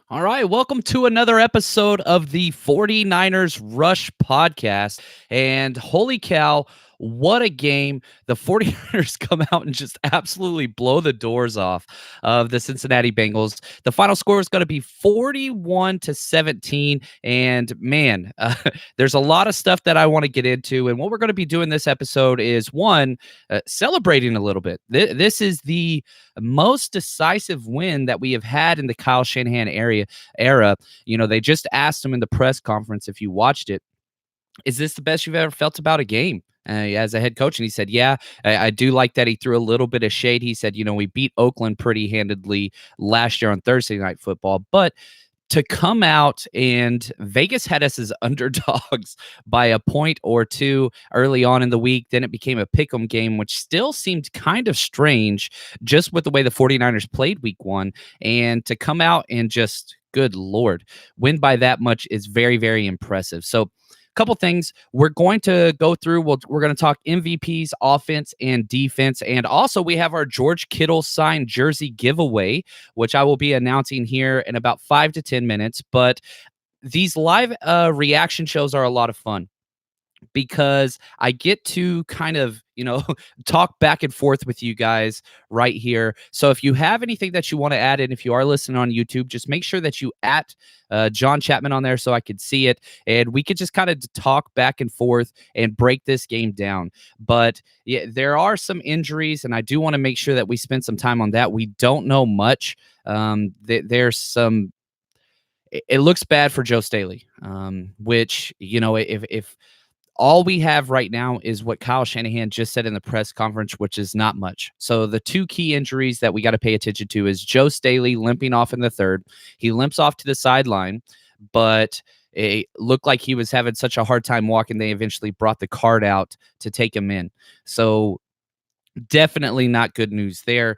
All right, welcome to another episode of the 49ers Rush podcast. And holy cow, what a game. The 49ers come out and just absolutely blow the doors off of the Cincinnati Bengals. The final score is going to be 41-17. And man, there's a lot of stuff that I want to get into. And what we're going to be doing this episode is one, celebrating a little bit. This is the most decisive win that we have had in the Kyle Shanahan era. They just asked him in the press conference, if you watched it, is this the best you've ever felt about a game as a head coach? And he said, yeah, I do like that. He threw a little bit of shade. He said, we beat Oakland pretty handedly last year on Thursday Night Football, but to come out and Vegas had us as underdogs by a point or two early on in the week. Then it became a pick'em game, which still seemed kind of strange just with the way the 49ers played week one. And to come out and just, good Lord, win by that much is very, very impressive. So couple things we're going to go through. We're going to talk MVPs, offense and defense. And also we have our George Kittle signed jersey giveaway, which I will be announcing here in about 5 to 10 minutes. But these live reaction shows are a lot of fun, because I get to kind of, talk back and forth with you guys right here. So if you have anything that you want to add in, if you are listening on YouTube, just make sure that you at John Chapman on there so I could see it. And we could just kind of talk back and forth and break this game down. But yeah, there are some injuries, and I do want to make sure that we spend some time on that. We don't know much. There's some. It looks bad for Joe Staley, which, if all we have right now is what Kyle Shanahan just said in the press conference, which is not much. So the two key injuries that we got to pay attention to is Joe Staley limping off in the third. He limps off to the sideline, but it looked like he was having such a hard time walking. They eventually brought the cart out to take him in. So definitely not good news there.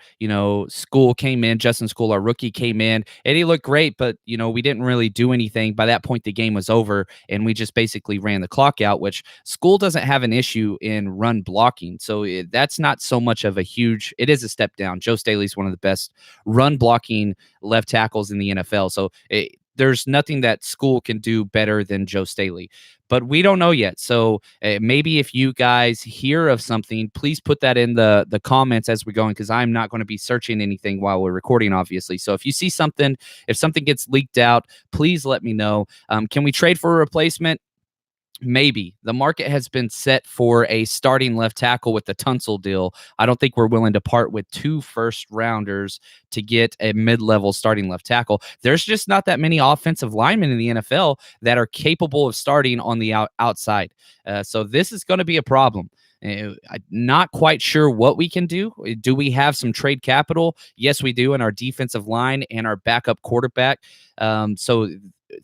School came in, Justin School, our rookie, came in, and he looked great, but, we didn't really do anything. By that point, the game was over, and we just basically ran the clock out, which School doesn't have an issue in run blocking. So that's not so much of it is a step down. Joe Staley's one of the best run blocking left tackles in the NFL. So there's nothing that School can do better than Joe Staley. But we don't know yet. So maybe if you guys hear of something, please put that in the comments as we're going, because I'm not going to be searching anything while we're recording, obviously. So if you see something, if something gets leaked out, please let me know. Can we trade for a replacement? Maybe. The market has been set for a starting left tackle with the Tunsil deal. I don't think we're willing to part with 2 first-rounders to get a mid-level starting left tackle. There's just not that many offensive linemen in the NFL that are capable of starting on the outside. So this is going to be a problem. I'm not quite sure what we can do. Do we have some trade capital? Yes, we do, in our defensive line and our backup quarterback. So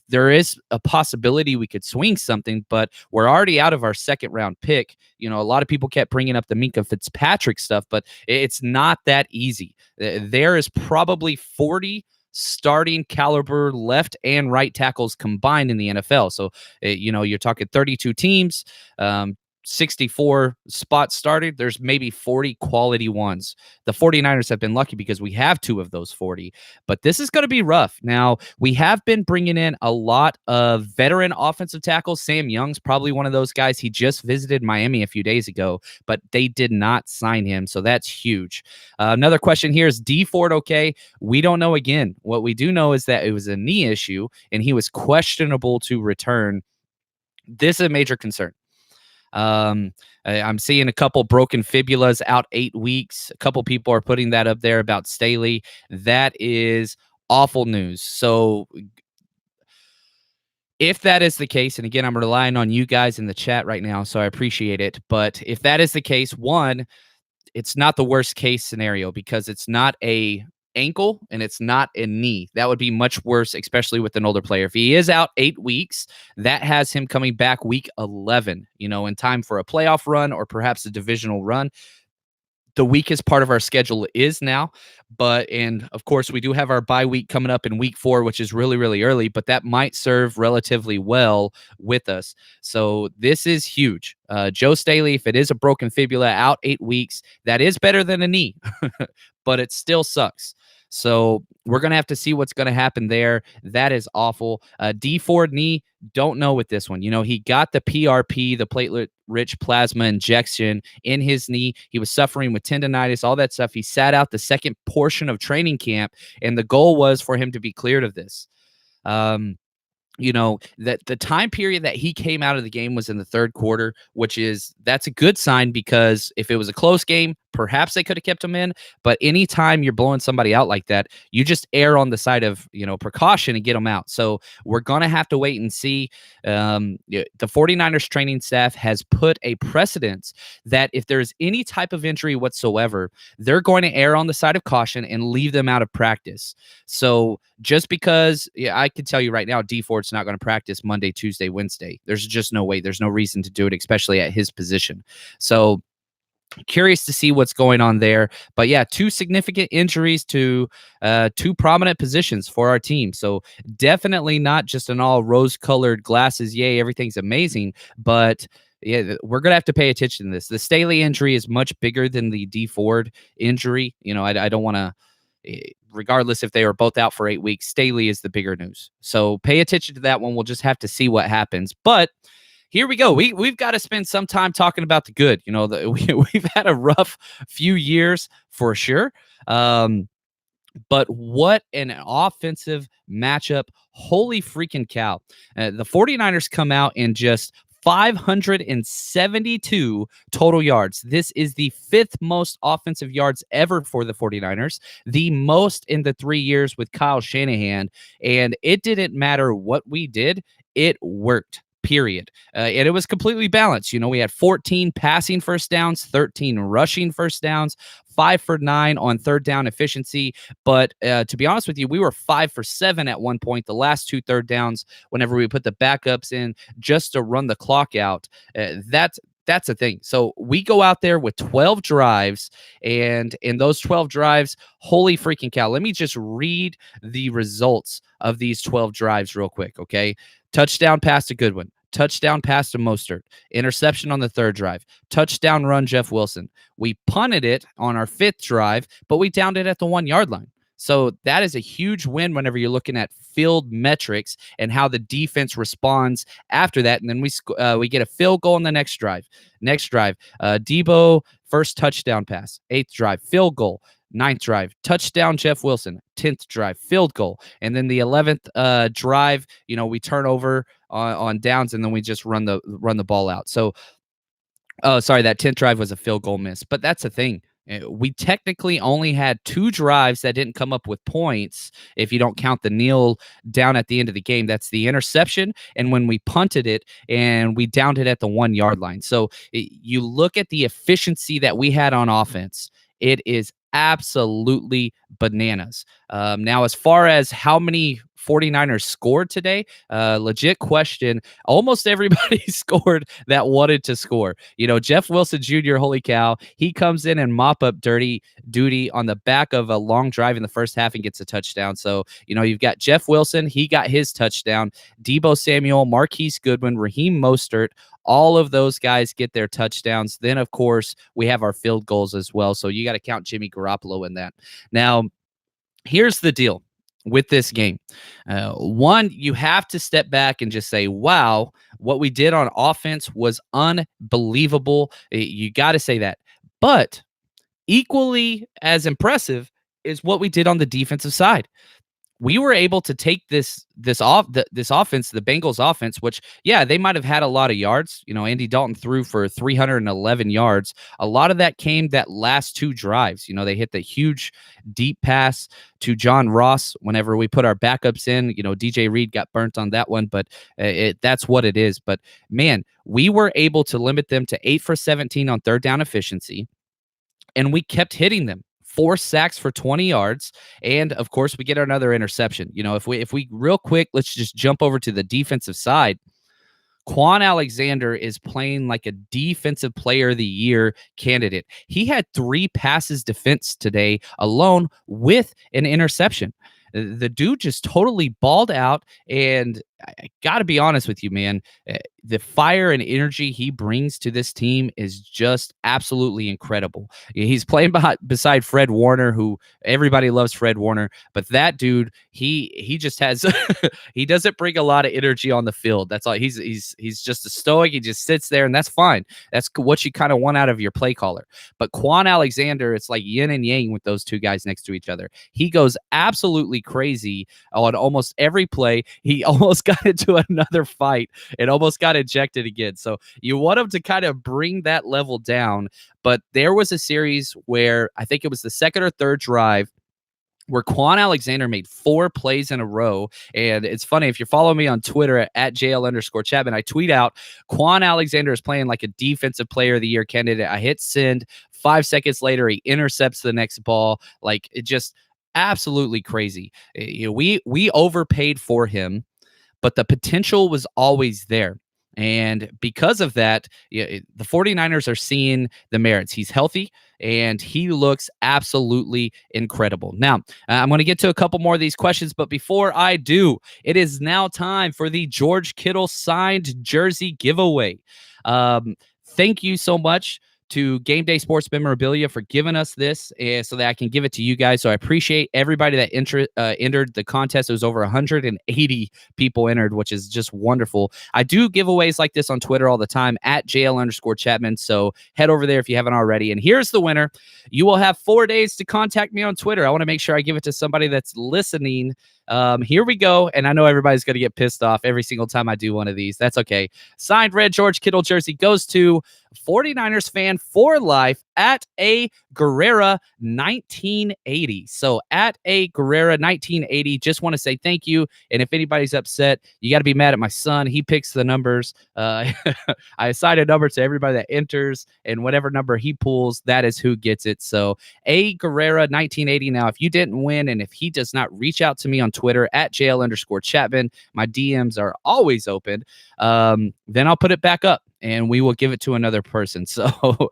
there is a possibility we could swing something, but we're already out of our second round pick. A lot of people kept bringing up the Minkah Fitzpatrick stuff, but it's not that easy. There is probably 40 starting caliber left and right tackles combined in the NFL. So, you're talking 32 teams, 64 spots started. There's maybe 40 quality ones. The 49ers have been lucky because we have 2 of those 40, but this is going to be rough. Now, we have been bringing in a lot of veteran offensive tackles. Sam Young's probably one of those guys. He just visited Miami a few days ago, but they did not sign him, so that's huge. Another question here, is Dee Ford okay? We don't know again. What we do know is that it was a knee issue, and he was questionable to return. This is a major concern. I'm seeing a couple broken fibulas out 8 weeks. A couple people are putting that up there about Staley. That is awful news. So if that is the case, and again, I'm relying on you guys in the chat right now, so I appreciate it. But if that is the case, one, it's not the worst case scenario, because it's not a ankle and it's not a knee. That would be much worse, especially with an older player. If he is out 8 weeks, that has him coming back week 11, in time for a playoff run or perhaps a divisional run. The weakest part of our schedule is now, and of course we do have our bye week coming up in week 4, which is really, really early, but that might serve relatively well with us. So this is huge. Joe Staley, if it is a broken fibula, out 8 weeks, that is better than a knee, but it still sucks. So we're going to have to see what's going to happen there. That is awful. D Ford knee, don't know with this one. He got the PRP, the platelet rich plasma injection in his knee. He was suffering with tendonitis, all that stuff. He sat out the second portion of training camp, and the goal was for him to be cleared of this. That the time period that he came out of the game was in the third quarter, that's a good sign, because if it was a close game, perhaps they could have kept him in. But anytime you're blowing somebody out like that, you just err on the side of precaution and get them out. So we're gonna have to wait and see. The 49ers training staff has put a precedence that if there's any type of injury whatsoever, they're going to err on the side of caution and leave them out of practice. So just because, I can tell you right now, D Ford's not going to practice Monday, Tuesday, Wednesday. There's just no way. There's no reason to do it, especially at his position. So curious to see what's going on there. But yeah, two significant injuries to two prominent positions for our team. So definitely not just an all rose-colored glasses, yay, everything's amazing. But yeah, we're going to have to pay attention to this. The Staley injury is much bigger than the D Ford injury. I don't want to, regardless if they were both out for 8 weeks, Staley is the bigger news. So pay attention to that one. We'll just have to see what happens. But here we go. We've got to spend some time talking about the good. We've had a rough few years for sure. But what an offensive matchup. Holy freaking cow. The 49ers come out in just 572 total yards. This is the fifth most offensive yards ever for the 49ers, the most in the 3 years with Kyle Shanahan. And it didn't matter what we did, it worked. Period. And it was completely balanced. We had 14 passing first downs, 13 rushing first downs, 5 for 9 on third down efficiency. But to be honest with you, we were 5 for 7 at one point, the last 2 third downs, whenever we put the backups in just to run the clock out. That's a thing. So we go out there with 12 drives, and in those 12 drives, holy freaking cow. Let me just read the results of these 12 drives real quick, okay? Touchdown pass to Goodwin. Touchdown pass to Mostert. Interception on the third drive. Touchdown run Jeff Wilson. We punted it on our fifth drive, but we downed it at the 1 yard line. So that is a huge win whenever you're looking at field metrics and how the defense responds after that. And then we get a field goal on the next drive. Debo, first touchdown pass. 8th drive, field goal. 9th drive, touchdown Jeff Wilson. 10th drive, field goal. And then the 11th drive, we turn over on downs, and then we just run the ball out. So, that 10th drive was a field goal miss. But that's the thing. We technically only had 2 drives that didn't come up with points if you don't count the kneel down at the end of the game. That's the interception, and when we punted it and we downed it at the 1 yard line. So you look at the efficiency that we had on offense, it is absolutely bananas. Now, as far as how many 49ers scored today, legit question. Almost everybody scored that wanted to score. Jeff Wilson Jr., holy cow, he comes in and mop up dirty duty on the back of a long drive in the first half and gets a touchdown. So, you've got Jeff Wilson, he got his touchdown. Debo Samuel, Marquise Goodwin, Raheem Mostert, all of those guys get their touchdowns. Then, of course, we have our field goals as well. So you got to count Jimmy Garoppolo in that. Now, here's the deal with this game. One, you have to step back and just say, wow, what we did on offense was unbelievable. You got to say that. But equally as impressive is what we did on the defensive side. We were able to take this offense, the Bengals offense, which, yeah, they might have had a lot of yards. Andy Dalton threw for 311 yards. A lot of that came that last 2 drives. They hit the huge deep pass to John Ross whenever we put our backups in. DJ Reed got burnt on that one, but that's what it is. But, man, we were able to limit them to 8 for 17 on third down efficiency, and we kept hitting them. 4 sacks for 20 yards. And of course, we get another interception. If we real quick, let's just jump over to the defensive side. Quan Alexander is playing like a defensive player of the year candidate. He had 3 passes defense today alone with an interception. The dude just totally balled out, and I got to be honest with you, man. The fire and energy he brings to this team is just absolutely incredible. He's playing beside Fred Warner, who everybody loves Fred Warner, but that dude, he just has he doesn't bring a lot of energy on the field. That's all. He's just a stoic. He just sits there, and that's fine. That's what you kind of want out of your play caller. But Quan Alexander, it's like yin and yang with those two guys next to each other. He goes absolutely crazy on almost every play. He almost got into another fight and almost got ejected again. So you want him to kind of bring that level down. But there was a series where I think it was the second or third drive where Quan Alexander made 4 plays in a row. And it's funny, if you're following me on Twitter at JL_Chapman, I tweet out Quan Alexander is playing like a defensive player of the year candidate. I hit send. 5 seconds later, he intercepts the next ball. Like, it just absolutely crazy. We overpaid for him, but the potential was always there. And because of that, the 49ers are seeing the merits. He's healthy and he looks absolutely incredible. Now, I'm going to get to a couple more of these questions, but before I do, it is now time for the George Kittle signed jersey giveaway. Thank you so much to Game Day Sports Memorabilia for giving us this so that I can give it to you guys. So I appreciate everybody that entered the contest. It was over 180 people entered, which is just wonderful. I do giveaways like this on Twitter all the time at JL_Chapman. So head over there if you haven't already. And here's the winner. You will have 4 days to contact me on Twitter. I want to make sure I give it to somebody that's listening. Here we go. And I know everybody's going to get pissed off every single time I do one of these. That's okay. Signed red George Kittle jersey goes to 49ers fan for life at A Guerrera 1980. So at A Guerrera 1980, just want to say thank you. And if anybody's upset, you got to be mad at my son. He picks the numbers. I assign a number to everybody that enters, and whatever number he pulls, that is who gets it. So A Guerrera 1980. Now, if you didn't win, and if he does not reach out to me on Twitter at JL_Chapman, my DMs are always open. Then I'll put it back up and we will give it to another person. So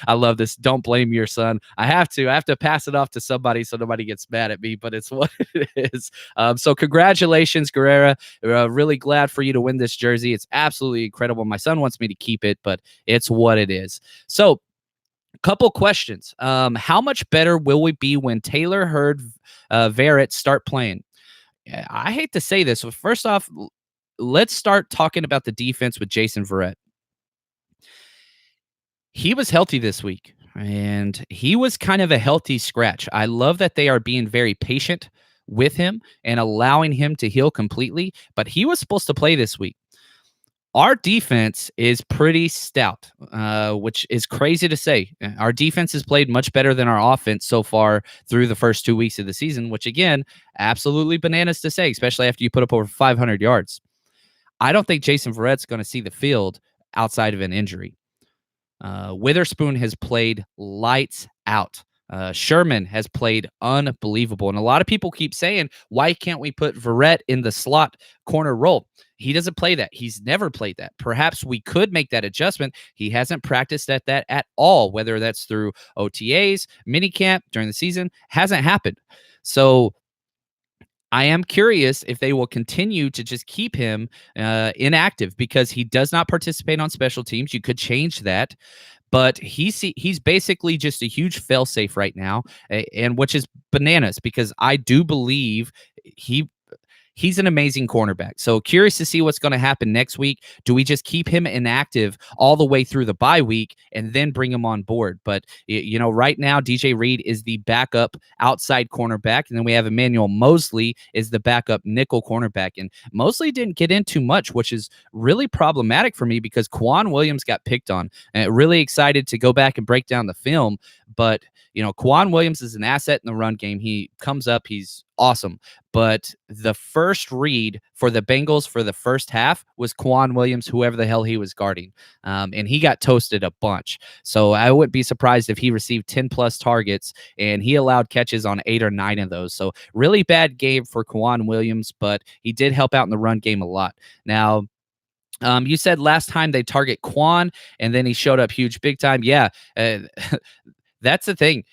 I love this. Don't blame your son. I have to pass it off to somebody so nobody gets mad at me, but it's what it is. So congratulations, Guerrera. Really glad for you to win this jersey. It's absolutely incredible. My son wants me to keep it, but it's what it is. So couple questions. How much better will we be when Taylor Hurd, Verrett start playing? I hate to say this, but first off, let's start talking about the defense with Jason Verrett. He was healthy this week, and he was kind of a healthy scratch. I love that they are being very patient with him and allowing him to heal completely, but he was supposed to play this week. Our defense is pretty stout, which is crazy to say. Our defense has played much better than our offense so far through the first 2 weeks of the season, which, again, absolutely bananas to say, especially after you put up over 500 yards. I don't think Jason Verrett's going to see the field outside of an injury. Witherspoon has played lights out. Sherman has played unbelievable. And a lot of people keep saying, why can't we put Verrett in the slot corner role? He doesn't play that. He's never played that. Perhaps we could make that adjustment. He hasn't practiced at that at all, whether that's through OTAs, minicamp, during the season. Hasn't happened. So I am curious if they will continue to just keep him inactive because he does not participate on special teams. You could change that. But he's basically just a huge failsafe right now, and which is bananas because I do believe he's an amazing cornerback. So curious to see what's going to happen next week. Do we just keep him inactive all the way through the bye week and then bring him on board? But, right now, DJ Reed is the backup outside cornerback. And then we have Emmanuel Mosley is the backup nickel cornerback. And Mosley didn't get in too much, which is really problematic for me because Quan Williams got picked on. And really excited to go back and break down the film. But, Quan Williams is an asset in the run game. He comes up. He's awesome. But the first read for the Bengals for the first half was Quan Williams, whoever the hell he was guarding. And he got toasted a bunch. So I wouldn't be surprised if he received 10-plus targets, and he allowed catches on 8 or 9 of those. So really bad game for Quan Williams, but he did help out in the run game a lot. Now, you said last time they target Quan, and then he showed up huge big time. Yeah, that's the thing.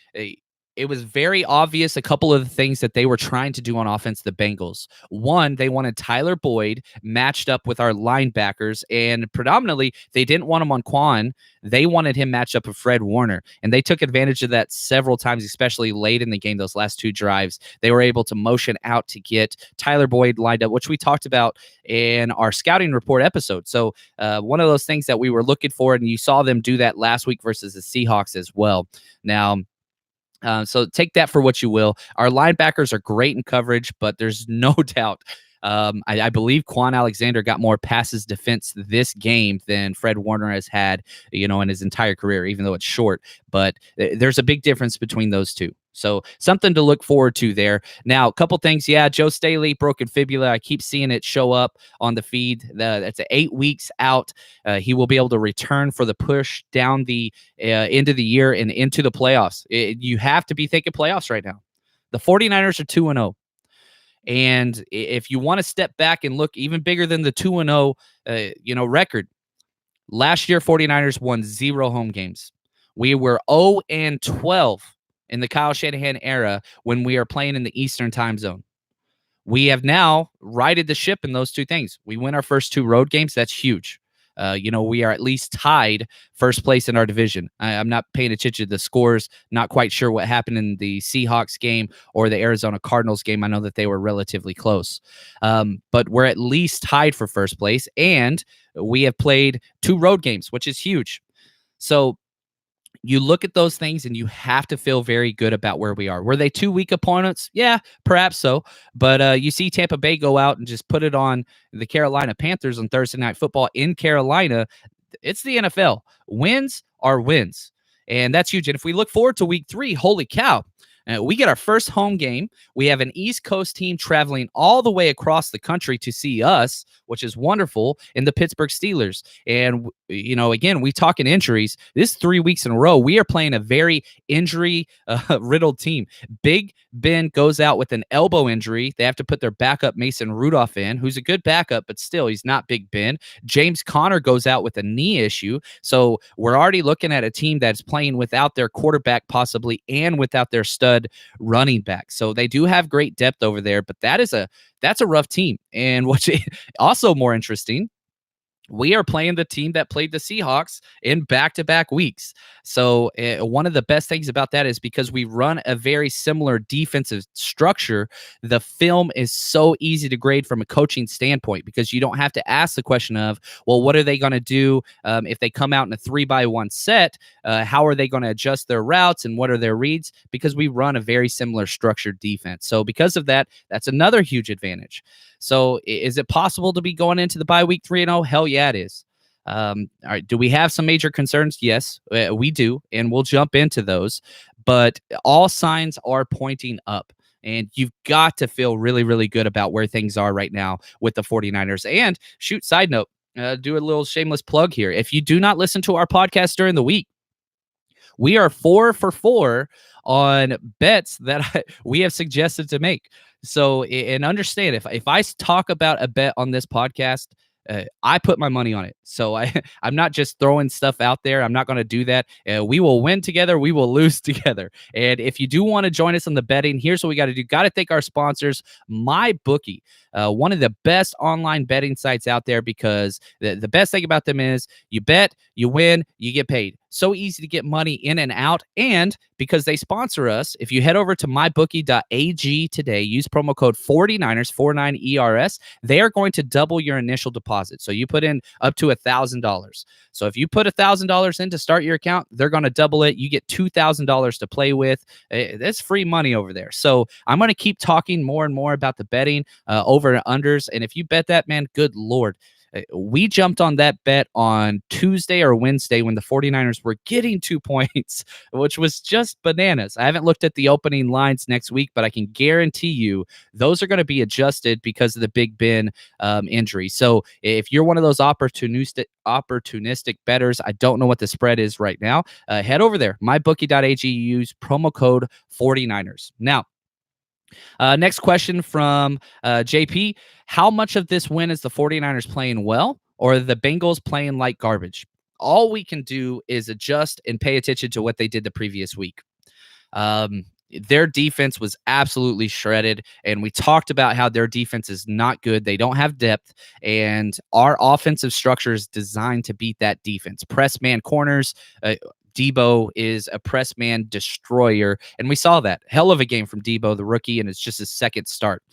it was very obvious a couple of the things that they were trying to do on offense, the Bengals. One, they wanted Tyler Boyd matched up with our linebackers, and predominantly they didn't want him on Quan. They wanted him matched up with Fred Warner, and they took advantage of that several times, especially late in the game, those last two drives. They were able to motion out to get Tyler Boyd lined up, which we talked about in our scouting report episode. So one of those things that we were looking for, and you saw them do that last week versus the Seahawks as well. Now, so take that for what you will. Our linebackers are great in coverage, but there's no doubt. I believe Quan Alexander got more passes defense this game than Fred Warner has had, in his entire career, even though it's short. But there's a big difference between those two. So something to look forward to there. Now, a couple things. Yeah, Joe Staley, broken fibula. I keep seeing it show up on the feed. That's 8 weeks out. He will be able to return for the push down the end of the year and into the playoffs. You have to be thinking playoffs right now. The 49ers are 2-0. And if you want to step back and look even bigger than the 2-0 record, last year 49ers won 0 home games. We were 0-12 in the Kyle Shanahan era when we are playing in the Eastern time zone. We have now righted the ship in those two things. We win our first 2 road games. That's huge. We are at least tied first place in our division. I'm not paying attention to the scores, not quite sure what happened in the Seahawks game or the Arizona Cardinals game. I know that they were relatively close. But we're at least tied for first place, and we have played 2 road games, which is huge. So you look at those things and you have to feel very good about where we are. Were they 2 weak opponents? Yeah, perhaps so. But you see Tampa Bay go out and just put it on the Carolina Panthers on Thursday Night Football in Carolina. It's the NFL. Wins are wins. And that's huge. And if we look forward to week 3, holy cow. We get our first home game. We have an East Coast team traveling all the way across the country to see us, which is wonderful, in the Pittsburgh Steelers. And, again, we talking injuries. This is 3 weeks in a row. We are playing a very injury-riddled team. Big Ben goes out with an elbow injury. They have to put their backup Mason Rudolph in, who's a good backup, but still, he's not Big Ben. James Conner goes out with a knee issue. So we're already looking at a team that's playing without their quarterback possibly and without their stud running back. So they do have great depth over there, but that's a rough team. And what's also more interesting, we are playing the team that played the Seahawks in back-to-back weeks. So one of the best things about that is because we run a very similar defensive structure, the film is so easy to grade from a coaching standpoint because you don't have to ask the question of, well, what are they going to do if they come out in a 3-by-1 set? How are they going to adjust their routes and what are their reads? Because we run a very similar structured defense. So because of that, that's another huge advantage. So is it possible to be going into the bye week 3-0? Hell yeah, it is. All right. Do we have some major concerns? Yes, we do. And we'll jump into those. But all signs are pointing up. And you've got to feel really, really good about where things are right now with the 49ers. And shoot, side note, do a little shameless plug here. If you do not listen to our podcast during the week, we are 4 for 4 on bets that we have suggested to make. So, and understand, if I talk about a bet on this podcast, I put my money on it. So I'm not just throwing stuff out there. I'm not going to do that. We will win together. We will lose together. And if you do want to join us on the betting, here's what we got to do. Got to thank our sponsors, MyBookie, one of the best online betting sites out there, because the best thing about them is you bet, you win, you get paid. So easy to get money in and out. And because they sponsor us, if you head over to mybookie.ag today, use promo code 49ers, 49ERS, they are going to double your initial deposit. So you put in up to $1,000. So if you put $1,000 in to start your account, they're going to double it. You get $2,000 to play with. That's free money over there. So I'm going to keep talking more and more about the betting over and unders. And if you bet that, man, good Lord. We jumped on that bet on Tuesday or Wednesday when the 49ers were getting 2 points, which was just bananas. I haven't looked at the opening lines next week, but I can guarantee you those are going to be adjusted because of the Big Ben injury. So if you're one of those opportunistic bettors, I don't know what the spread is right now, head over there, mybookie.ag, use promo code 49ers. Now, next question from JP. How much of this win is the 49ers playing well or the Bengals playing like garbage? All we can do is adjust and pay attention to what they did the previous week. their defense was absolutely shredded. And we talked about how their defense is not good. They don't have depth. And our offensive structure is designed to beat that defense. Press man corners. Debo is a press man destroyer. And we saw that. Hell of a game from Debo, the rookie, and it's just his second start.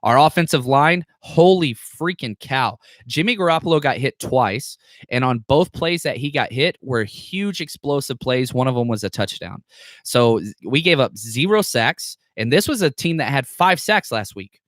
Our offensive line, holy freaking cow. Jimmy Garoppolo got hit twice, and on both plays that he got hit were huge explosive plays. One of them was a touchdown. So we gave up 0 sacks, and this was a team that had 5 sacks last week.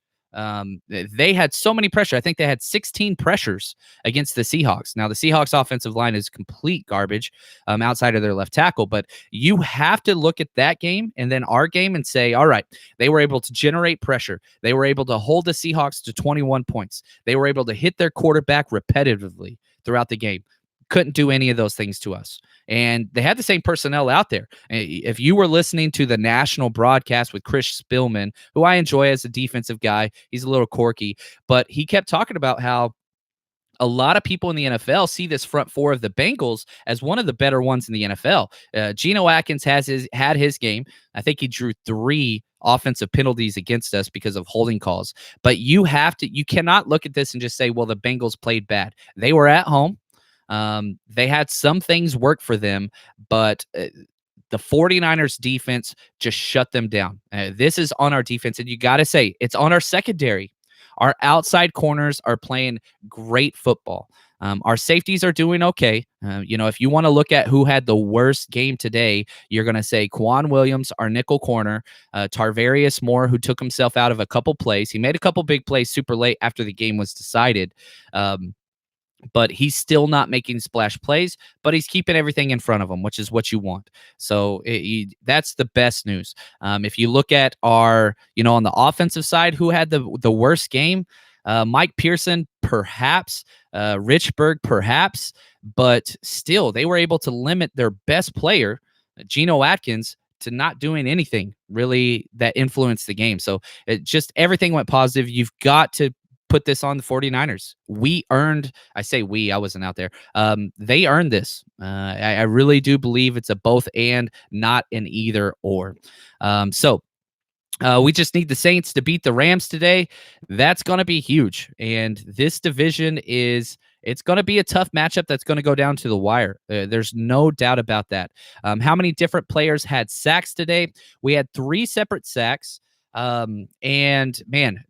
They had so many pressure. I think they had 16 pressures against the Seahawks. Now, the Seahawks offensive line is complete garbage outside of their left tackle, but you have to look at that game and then our game and say, all right, they were able to generate pressure. They were able to hold the Seahawks to 21 points. They were able to hit their quarterback repetitively throughout the game. Couldn't do any of those things to us. And they had the same personnel out there. If you were listening to the national broadcast with Chris Spillman, who I enjoy as a defensive guy, he's a little quirky, but he kept talking about how a lot of people in the NFL see this front four of the Bengals as one of the better ones in the NFL. Geno Atkins had his game. I think he drew 3 offensive penalties against us because of holding calls. But you cannot look at this and just say, well, the Bengals played bad. They were at home. They had some things work for them, but the 49ers defense just shut them down. This is on our defense, and you got to say it's on our secondary. Our outside corners are playing great football. Our safeties are doing okay. If you want to look at who had the worst game today, you're going to say Quan Williams, our nickel corner, Tarvarius Moore, who took himself out of a couple plays. He made a couple big plays super late after the game was decided. But he's still not making splash plays, but he's keeping everything in front of him, which is what you want. So that's the best news. If you look at our, on the offensive side, who had the worst game? Mike Pearson, perhaps. Richburg, perhaps. But still, they were able to limit their best player, Geno Atkins, to not doing anything really that influenced the game. So everything went positive. You've got to put this on the 49ers. I wasn't out there. They earned this. I really do believe it's a both and, not an either or. We just need the Saints to beat the Rams today. That's going to be huge. And this division it's going to be a tough matchup that's going to go down to the wire. There's no doubt about that. How many different players had sacks today? We had 3 separate sacks. And man,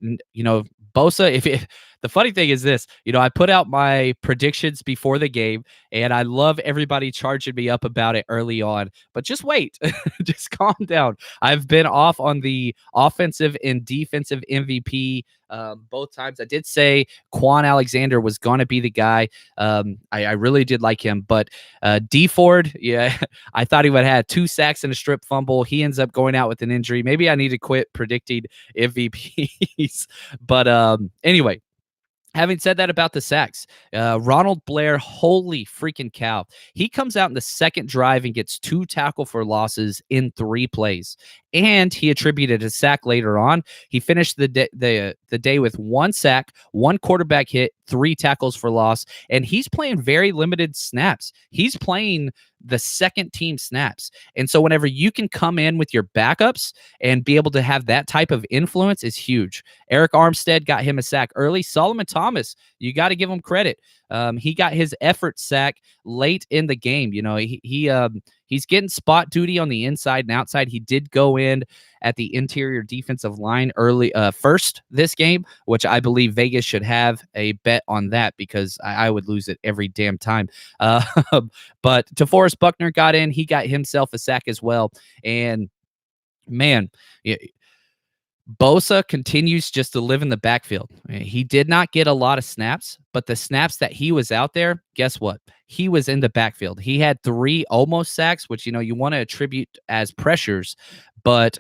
Bosa, the funny thing is this, I put out my predictions before the game, and I love everybody charging me up about it early on, but just wait, just calm down. I've been off on the offensive and defensive MVP both times. I did say Quan Alexander was going to be the guy. I really did like him, but D Ford, yeah, I thought he would have had 2 sacks and a strip fumble. He ends up going out with an injury. Maybe I need to quit predicting MVPs, but anyway. Having said that about the sacks, Ronald Blair, holy freaking cow. He comes out in the second drive and gets 2 tackle for losses in 3 plays. And he attributed a sack later on. He finished the day with 1 sack, 1 quarterback hit, 3 tackles for loss. And he's playing very limited snaps. He's playing the second team snaps. And so whenever you can come in with your backups and be able to have that type of influence is huge. Eric Armstead got him a sack early. Solomon Thomas, you got to give him credit. He got his effort sack late in the game. He's getting spot duty on the inside and outside. He did go in at the interior defensive line early first this game, which I believe Vegas should have a bet on that because I would lose it every damn time. But DeForest Buckner got in. He got himself a sack as well. And man, Bosa continues just to live in the backfield. He did not get a lot of snaps, but the snaps that he was out there, guess what? He was in the backfield. He had 3 almost sacks, which, you want to attribute as pressures, but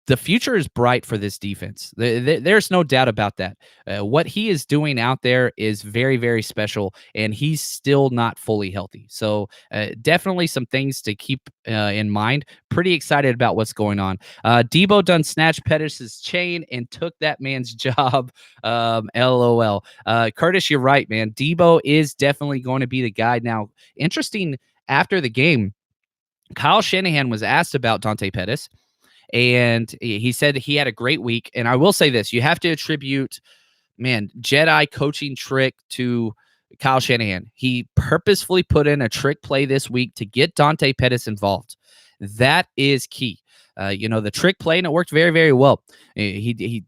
the future is bright for this defense. There's no doubt about that. What he is doing out there is very, very special, and he's still not fully healthy. So definitely some things to keep in mind. Pretty excited about what's going on. Debo done snatched Pettis' chain and took that man's job. LOL. Curtis, you're right, man. Debo is definitely going to be the guy. Now, interesting, after the game, Kyle Shanahan was asked about Dante Pettis, and he said he had a great week. And I will say this, you have to attribute, man, Jedi coaching trick to Kyle Shanahan. He purposefully put in a trick play this week to get Dante Pettis involved. That is key. The trick play, and it worked very, very well. He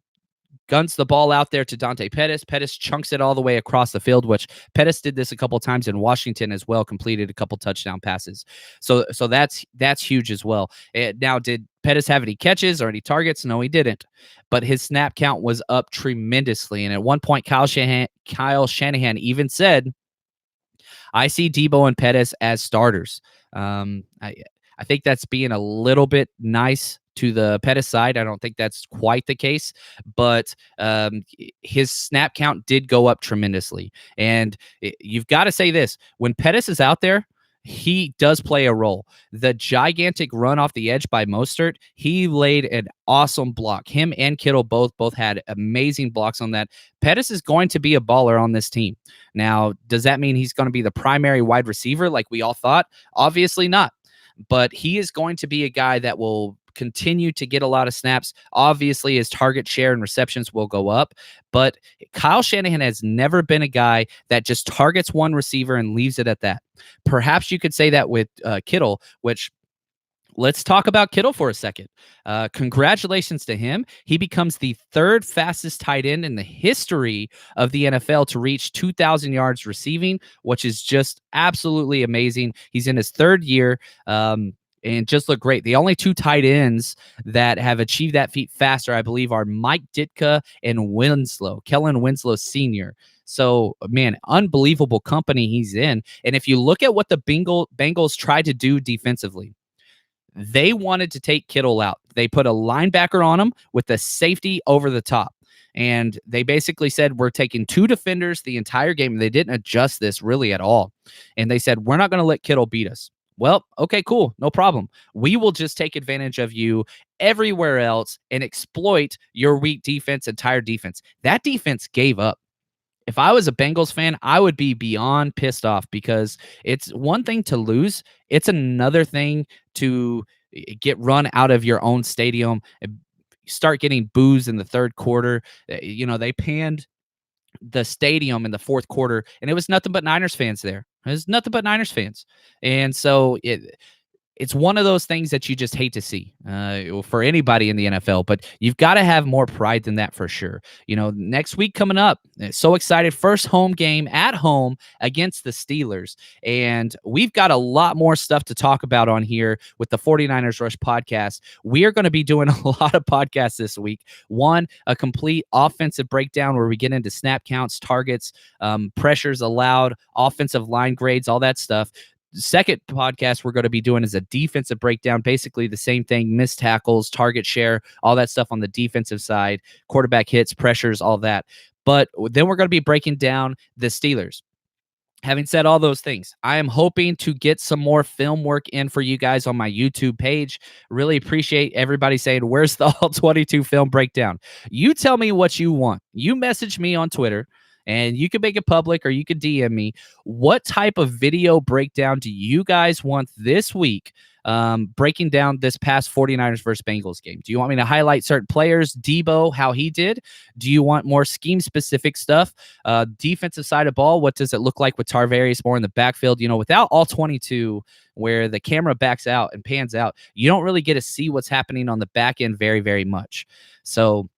guns the ball out there to Dante Pettis. Pettis chunks it all the way across the field, which Pettis did this a couple times in Washington as well, completed a couple touchdown passes. So that's huge as well. Now, did Pettis have any catches or any targets? No, he didn't. But his snap count was up tremendously. And at one point, Kyle Shanahan even said, I see Debo and Pettis as starters. I think that's being a little bit nice to the Pettis side. I don't think that's quite the case, but his snap count did go up tremendously. And you've got to say this, when Pettis is out there, he does play a role. The gigantic run off the edge by Mostert, he laid an awesome block. Him and Kittle both had amazing blocks on that. Pettis is going to be a baller on this team. Now, does that mean he's going to be the primary wide receiver like we all thought? Obviously not. But he is going to be a guy that will continue to get a lot of snaps. Obviously, his target share and receptions will go up. But Kyle Shanahan has never been a guy that just targets one receiver and leaves it at that. Perhaps you could say that with Kittle, which let's talk about Kittle for a second. Congratulations to him. He becomes the third fastest tight end in the history of the NFL to reach 2,000 yards receiving, which is just absolutely amazing. He's in his third year and just look great. The only two tight ends that have achieved that feat faster, I believe, are Mike Ditka and Kellen Winslow Sr. So, man, unbelievable company he's in. And if you look at what the Bengals tried to do defensively, they wanted to take Kittle out. They put a linebacker on him with the safety over the top. And they basically said, we're taking two defenders the entire game. They didn't adjust this really at all. And they said, we're not going to let Kittle beat us. Well, okay, cool. No problem. We will just take advantage of you everywhere else and exploit your weak defense, entire defense. That defense gave up. If I was a Bengals fan, I would be beyond pissed off because it's one thing to lose. It's another thing to get run out of your own stadium and start getting boos in the third quarter. They panned the stadium in the fourth quarter, and it was nothing but Niners fans there. It was nothing but Niners fans. And so it's one of those things that you just hate to see for anybody in the NFL, but you've got to have more pride than that for sure. Next week coming up, so excited. First home game at home against the Steelers. And we've got a lot more stuff to talk about on here with the 49ers Rush podcast. We are going to be doing a lot of podcasts this week. One, a complete offensive breakdown where we get into snap counts, targets, pressures allowed, offensive line grades, all that stuff. Second podcast we're going to be doing is a defensive breakdown, basically the same thing, missed tackles, target share, all that stuff on the defensive side, quarterback hits, pressures, all that. But then we're going to be breaking down the Steelers. Having said all those things, I am hoping to get some more film work in for you guys on my YouTube page. Really appreciate everybody saying, where's the all 22 film breakdown? You tell me what you want. You message me on Twitter, and you can make it public or you can DM me. What type of video breakdown do you guys want this week breaking down this past 49ers versus Bengals game? Do you want me to highlight certain players, Debo, how he did? Do you want more scheme-specific stuff? Defensive side of ball, what does it look like with Tarvarius more in the backfield? Without all 22, where the camera backs out and pans out, you don't really get to see what's happening on the back end very, very much. So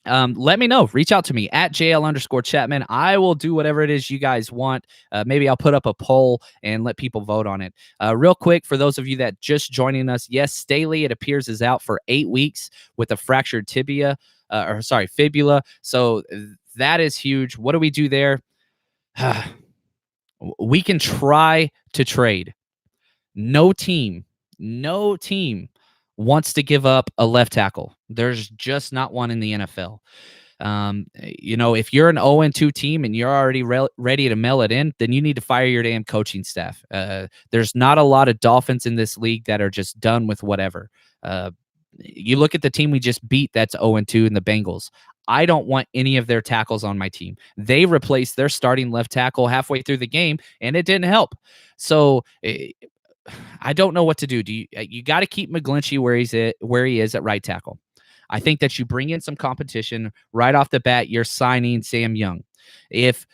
let me know. Reach out to me at JL_Chapman. I will do whatever it is you guys want. Maybe I'll put up a poll and let people vote on it. Real quick, for those of you that just joining us, yes, Staley, it appears, is out for 8 weeks with a fractured fibula. So that is huge. What do we do there? We can try to trade. No team wants to give up a left tackle. There's just not one in the NFL. If you're an 0-2 team and you're already ready to mail it in, then you need to fire your damn coaching staff. There's not a lot of Dolphins in this league that are just done with whatever. You look at the team we just beat that's 0-2 in the Bengals. I don't want any of their tackles on my team. They replaced their starting left tackle halfway through the game, and it didn't help. So I don't know what to do. You got to keep McGlinchey where he is at right tackle. I think that you bring in some competition right off the bat. You're signing Sam Young. If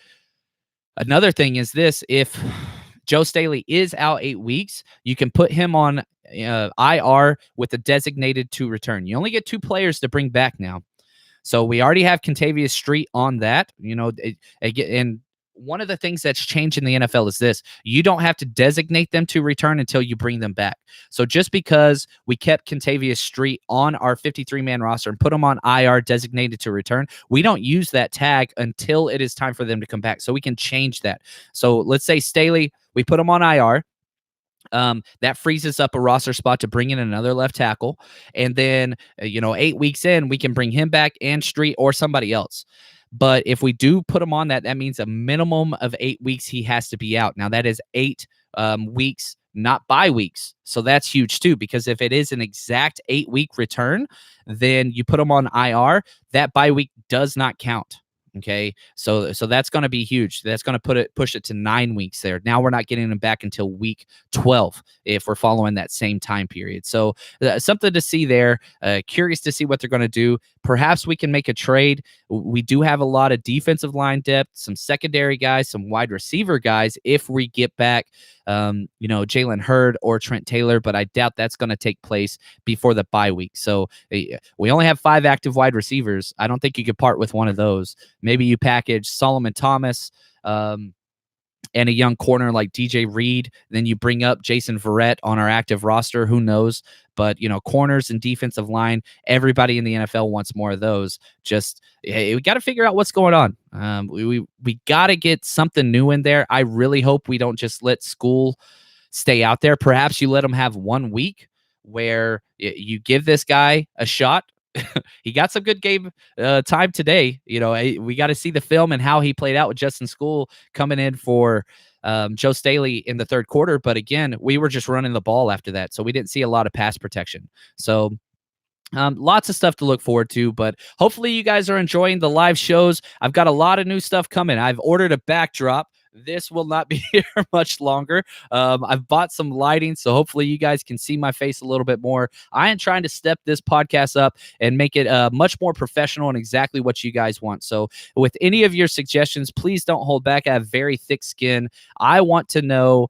Another thing is this: if Joe Staley is out 8 weeks, you can put him on IR with a designated to return. You only get 2 players to bring back now. So we already have Contavious Street on that, and one of the things that's changed in the NFL is this: you don't have to designate them to return until you bring them back. So just because we kept Contavious Street on our 53-man roster and put them on IR designated to return, we don't use that tag until it is time for them to come back. So we can change that. So let's say Staley, we put him on IR. That frees us up a roster spot to bring in another left tackle. And then, 8 weeks in, we can bring him back and Street or somebody else. But if we do put him on that means a minimum of 8 weeks he has to be out. Now, that is 8 weeks, not bye weeks. So that's huge too, because if it is an exact 8-week return, then you put him on IR, that bye week does not count. Okay, so that's going to be huge. That's going to push it to 9 weeks there. Now we're not getting them back until week 12 if we're following that same time period. So something to see there. Curious to see what they're going to do. Perhaps we can make a trade. We do have a lot of defensive line depth, some secondary guys, some wide receiver guys if we get back Jalen Hurd or Trent Taylor, but I doubt that's going to take place before the bye week. So we only have 5 active wide receivers. I don't think you could part with one of those. Maybe you package Solomon Thomas and a young corner like DJ Reed. Then you bring up Jason Verrett on our active roster. Who knows? But, corners and defensive line, everybody in the NFL wants more of those. Just, we got to figure out what's going on. We got to get something new in there. I really hope we don't just let school stay out there. Perhaps you let them have 1 week where you give this guy a shot. He got some good game time today. We got to see the film and how he played out with Justin School coming in for Joe Staley in the third quarter. But again, we were just running the ball after that, so we didn't see a lot of pass protection. So lots of stuff to look forward to, but hopefully you guys are enjoying the live shows. I've got a lot of new stuff coming. I've ordered a backdrop. This will not be here much longer. I've bought some lighting, so hopefully you guys can see my face a little bit more. I am trying to step this podcast up and make it much more professional and exactly what you guys want. So with any of your suggestions, please don't hold back. I have very thick skin. I want to know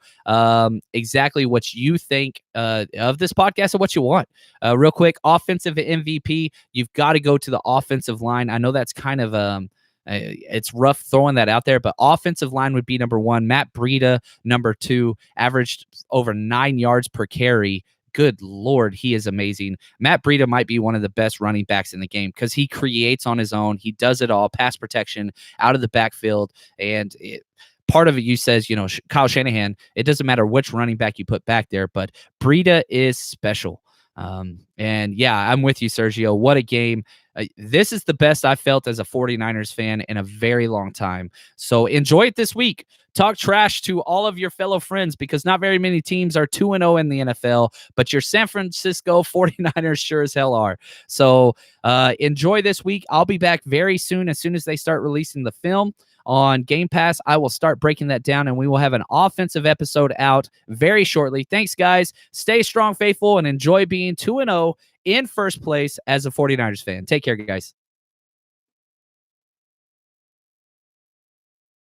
exactly what you think of this podcast and what you want. Real quick, offensive MVP, you've got to go to the offensive line. I know that's kind of it's rough throwing that out there, but offensive line would be number 1. Matt Breida, number 2, averaged over 9 yards per carry. Good Lord, he is amazing. Matt Breida might be one of the best running backs in the game because he creates on his own. He does it all, pass protection, out of the backfield, and part of it, you says, Kyle Shanahan, it doesn't matter which running back you put back there, but Breida is special. And yeah, I'm with you, Sergio. What a game. This is the best I've felt as a 49ers fan in a very long time. So enjoy it this week. Talk trash to all of your fellow friends because not very many teams are 2-0 in the NFL, but your San Francisco 49ers sure as hell are. So enjoy this week. I'll be back very soon as they start releasing the film on Game Pass. I will start breaking that down, and we will have an offensive episode out very shortly. Thanks, guys. Stay strong, faithful, and enjoy being 2-0 in first place as a 49ers fan. Take care, guys.